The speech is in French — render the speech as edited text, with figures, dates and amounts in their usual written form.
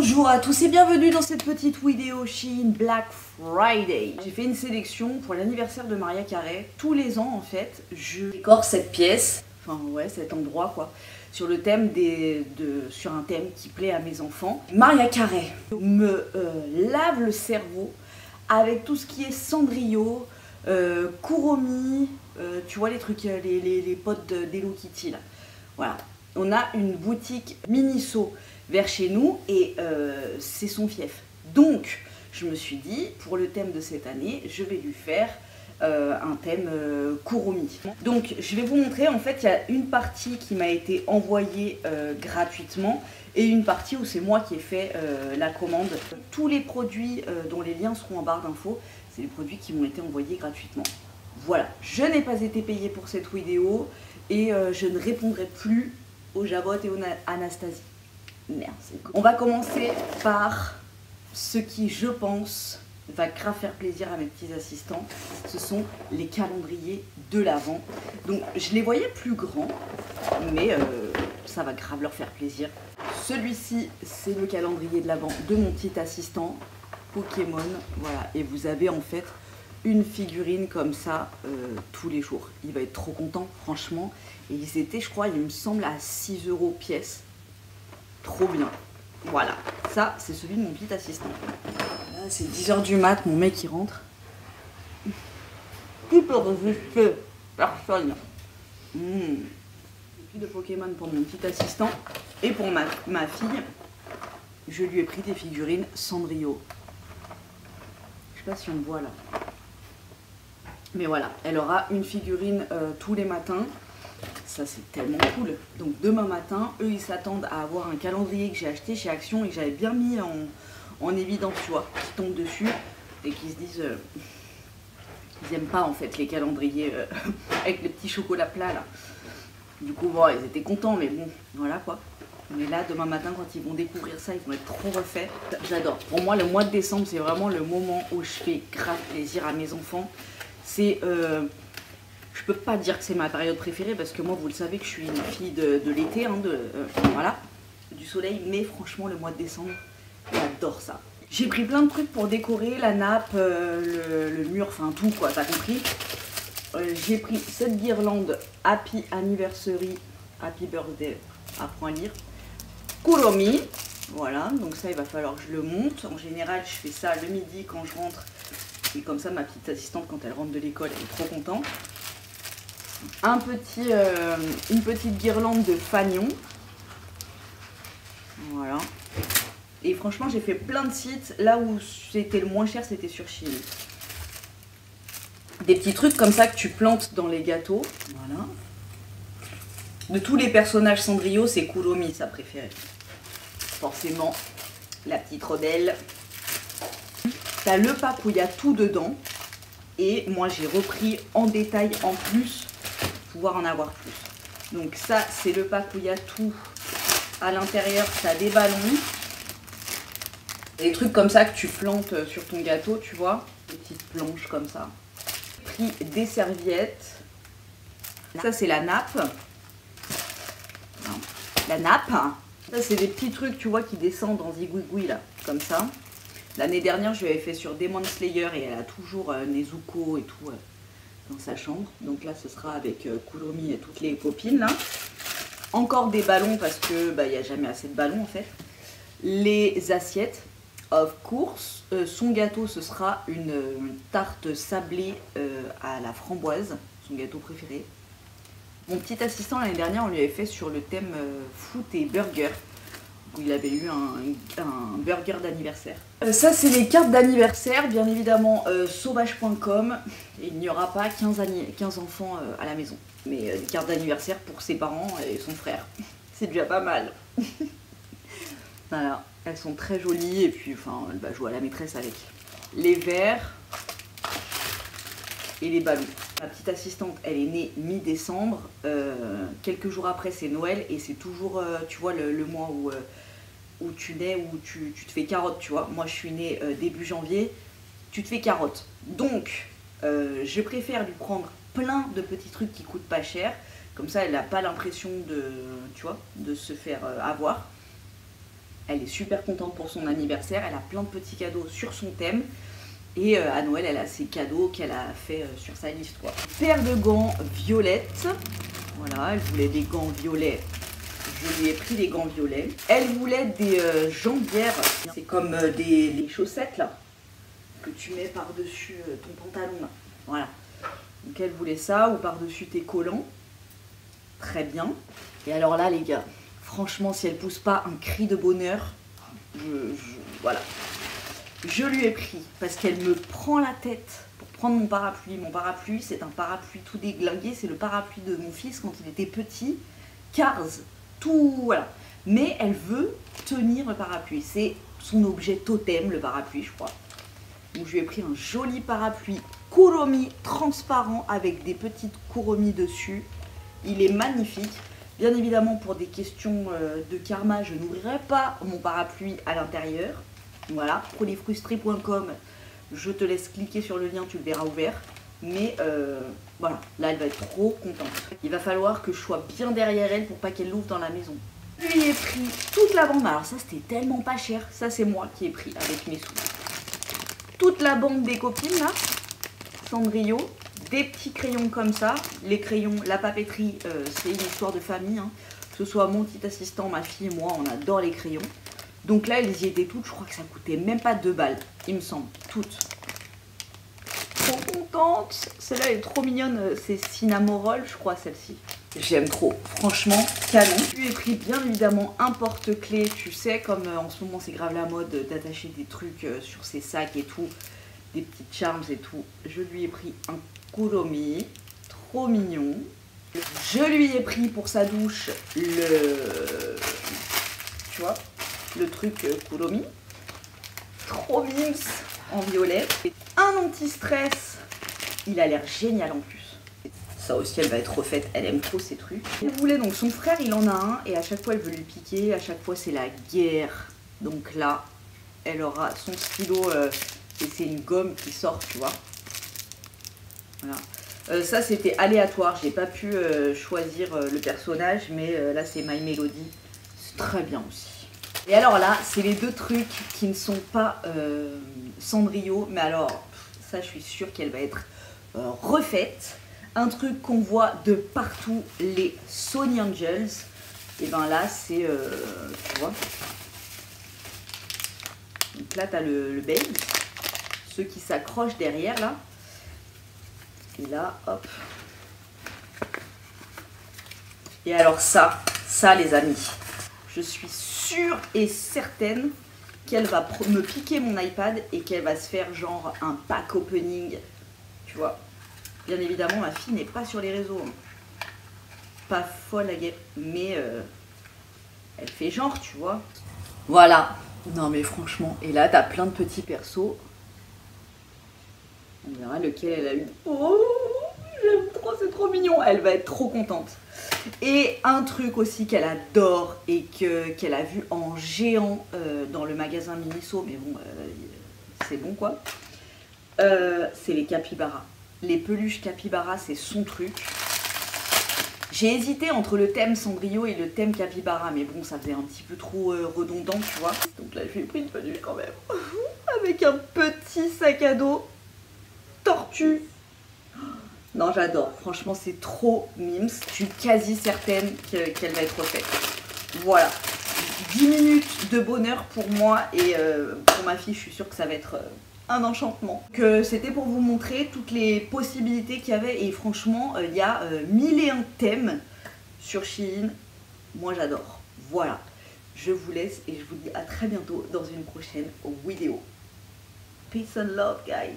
Bonjour à tous et bienvenue dans cette petite vidéo Shein Black Friday. J'ai fait une sélection pour l'anniversaire de Mariah Carey. Tous les ans en fait, je décore cette pièce, enfin ouais cet endroit quoi, sur le thème sur un thème qui plaît à mes enfants. Mariah Carey me lave le cerveau avec tout ce qui est Cendrillon, Kuromi, tu vois les trucs, les potes d'Hello Kitty là. Voilà, on a une boutique Miniso vers chez nous et c'est son fief. Donc je me suis dit, pour le thème de cette année, je vais lui faire un thème Kuromi. Donc je vais vous montrer, en fait il y a une partie qui m'a été envoyée gratuitement et une partie où c'est moi qui ai fait la commande. Tous les produits dont les liens seront en barre d'infos, c'est les produits qui m'ont été envoyés gratuitement. Voilà, je n'ai pas été payée pour cette vidéo et je ne répondrai plus aux Javotte et aux Anastasie. Merde, c'est cool. On va commencer par ce qui, je pense, va grave faire plaisir à mes petits assistants. Ce sont les calendriers de l'Avent. Donc, je les voyais plus grands, mais ça va grave leur faire plaisir. Celui-ci, c'est le calendrier de l'Avent de mon petit assistant Pokémon. Voilà, et vous avez en fait une figurine comme ça tous les jours. Il va être trop content, franchement. Et ils étaient, je crois, il me semble, à 6 € pièce. Trop bien. Voilà, ça c'est celui de mon petit assistant. Là c'est 10 h du mat, mon mec il rentre. Qui peut résister? Personne. Puis de Pokémon pour mon petit assistant. Et pour ma fille, je lui ai pris des figurines Cendrillon. Je sais pas si on voit là. Mais voilà, elle aura une figurine tous les matins. Ça c'est tellement cool. Donc demain matin, eux ils s'attendent à avoir un calendrier que j'ai acheté chez Action et que j'avais bien mis en évidence, tu vois, qui tombent dessus et qui se disent ils aiment pas en fait les calendriers avec les petits chocolats plats là. Du coup bon, ils étaient contents, mais bon, voilà quoi. Mais là demain matin quand ils vont découvrir ça, ils vont être trop refaits. J'adore. Pour moi le mois de décembre c'est vraiment le moment où je fais grave plaisir à mes enfants. C'est je peux pas dire que c'est ma période préférée parce que moi vous le savez que je suis une fille de l'été, hein, voilà, du soleil, mais franchement le mois de décembre, j'adore ça. J'ai pris plein de trucs pour décorer, la nappe, le mur, enfin tout quoi, t'as compris. J'ai pris cette guirlande Happy Anniversary, Happy Birthday, apprends à lire, Kuromi, voilà, donc ça il va falloir que je le monte. En général je fais ça le midi quand je rentre et comme ça ma petite assistante quand elle rentre de l'école elle est trop contente. Une petite guirlande de fanion. Voilà. Et franchement, j'ai fait plein de sites. Là où c'était le moins cher, c'était sur Shein. Des petits trucs comme ça que tu plantes dans les gâteaux. Voilà. De tous les personnages Cendrillon, c'est Kuromi, sa préférée. Forcément, la petite rebelle. T'as le pack où il y a tout dedans. Et moi, j'ai repris en détail en plus. Pouvoir en avoir plus. Donc ça c'est le pack où il y a tout à l'intérieur, ça a des ballons, des trucs comme ça que tu plantes sur ton gâteau, tu vois, des petites planches comme ça. J'ai pris des serviettes, ça c'est la nappe, ça c'est des petits trucs tu vois qui descendent en zigouigoui là, comme ça. L'année dernière je l'avais fait sur Demon Slayer et elle a toujours Nezuko et tout dans sa chambre. Donc là ce sera avec Kuromi et toutes les copines là. Encore des ballons parce que il n'y a jamais assez de ballons en fait. Les assiettes, of course. Son gâteau ce sera une tarte sablée à la framboise, son gâteau préféré. Mon petit assistant l'année dernière on lui avait fait sur le thème foot et burger. Où il avait eu un burger d'anniversaire. Ça c'est les cartes d'anniversaire, bien évidemment sauvage.com. Il n'y aura pas 15 enfants à la maison. Mais des cartes d'anniversaire pour ses parents et son frère. C'est déjà pas mal. Voilà, elles sont très jolies et puis enfin elle va jouer à la maîtresse avec. Les verres et les ballons. Ma petite assistante, elle est née mi-décembre. Quelques jours après, c'est Noël. Et c'est toujours, tu vois, le mois où tu nais, où tu te fais carotte, tu vois. Moi, je suis née début janvier. Tu te fais carotte. Donc, je préfère lui prendre plein de petits trucs qui coûtent pas cher. Comme ça, elle n'a pas l'impression de, tu vois, de se faire avoir. Elle est super contente pour son anniversaire, elle a plein de petits cadeaux sur son thème. Et à Noël, elle a ses cadeaux qu'elle a fait sur sa liste, quoi. Paire de gants violettes. Voilà, elle voulait des gants violets. Je lui ai pris des gants violets. Elle voulait des jambières. C'est comme des chaussettes, là, que tu mets par-dessus ton pantalon, là. Voilà. Donc elle voulait ça, ou par-dessus tes collants. Très bien. Et alors là, les gars, franchement, si elle pousse pas un cri de bonheur, voilà. Je lui ai pris, parce qu'elle me prend la tête pour prendre mon parapluie. Mon parapluie, c'est un parapluie tout déglingué. C'est le parapluie de mon fils quand il était petit. Cars, tout, voilà. Mais elle veut tenir le parapluie. C'est son objet totem, le parapluie, je crois. Donc je lui ai pris un joli parapluie Kuromi transparent avec des petites Kuromi dessus. Il est magnifique. Bien évidemment, pour des questions de karma, je n'ouvrirai pas mon parapluie à l'intérieur. Voilà, prolifrustré.com, je te laisse cliquer sur le lien, tu le verras ouvert. Mais voilà, là elle va être trop contente. Il va falloir que je sois bien derrière elle pour pas qu'elle l'ouvre dans la maison. Je lui ai pris toute la bande, alors ça c'était tellement pas cher, ça c'est moi qui ai pris avec mes sous. Toute la bande des copines là, Cendrillon, des petits crayons comme ça. Les crayons, la papeterie, c'est une histoire de famille, hein. Que ce soit mon petit assistant, ma fille et moi, on adore les crayons. Donc là, elles y étaient toutes, je crois que ça coûtait même pas 2 balles, il me semble, toutes. Trop contente, celle-là elle est trop mignonne, c'est Cinnamoroll, je crois, celle-ci. J'aime trop, franchement, canon. Je lui ai pris bien évidemment un porte-clés, tu sais, comme en ce moment c'est grave la mode d'attacher des trucs sur ses sacs et tout, des petites charms et tout. Je lui ai pris un Kuromi, trop mignon. Je lui ai pris pour sa douche le... tu vois, le truc Kuromi, trop mimes en violet. Un anti-stress, il a l'air génial en plus. Ça aussi, elle va être refaite, elle aime trop ces trucs. Elle voulait donc, son frère il en a un et à chaque fois elle veut lui piquer, à chaque fois c'est la guerre. Donc là, elle aura son stylo et c'est une gomme qui sort, tu vois. Voilà. Ça c'était aléatoire, j'ai pas pu choisir le personnage, mais là c'est My Melody, c'est très bien aussi. Et alors là, c'est les deux trucs qui ne sont pas Cendrillon, mais alors, ça je suis sûre qu'elle va être refaite. Un truc qu'on voit de partout, les Sony Angels. Et ben là, c'est, tu vois. Donc là, tu as le babe, ceux qui s'accrochent derrière là. Et là, hop. Et alors ça les amis, je suis sûre et certaine qu'elle va me piquer mon iPad et qu'elle va se faire genre un pack opening, tu vois. Bien évidemment, ma fille n'est pas sur les réseaux, hein. Pas folle à guerre, mais elle fait genre, tu vois. Voilà. Non mais franchement, et là t'as plein de petits persos. On verra lequel elle a eu. Oh, j'aime trop, c'est trop mignon. Elle va être trop contente. Et un truc aussi qu'elle adore et qu'elle a vu en géant dans le magasin Miniso, mais bon, c'est bon quoi. C'est les capybaras. Les peluches capybara, c'est son truc. J'ai hésité entre le thème Cendrillon et le thème capybara, mais bon, ça faisait un petit peu trop redondant, tu vois. Donc là, je lui ai pris une peluche quand même. Avec un petit sac à dos tortue. Non, j'adore. Franchement, c'est trop mimes. Je suis quasi certaine qu'elle va être refaite. Voilà. 10 minutes de bonheur pour moi et pour ma fille, je suis sûre que ça va être un enchantement. C'était pour vous montrer toutes les possibilités qu'il y avait et franchement, il y a 1001 thèmes sur Shein. Moi, j'adore. Voilà. Je vous laisse et je vous dis à très bientôt dans une prochaine vidéo. Peace and love, guys.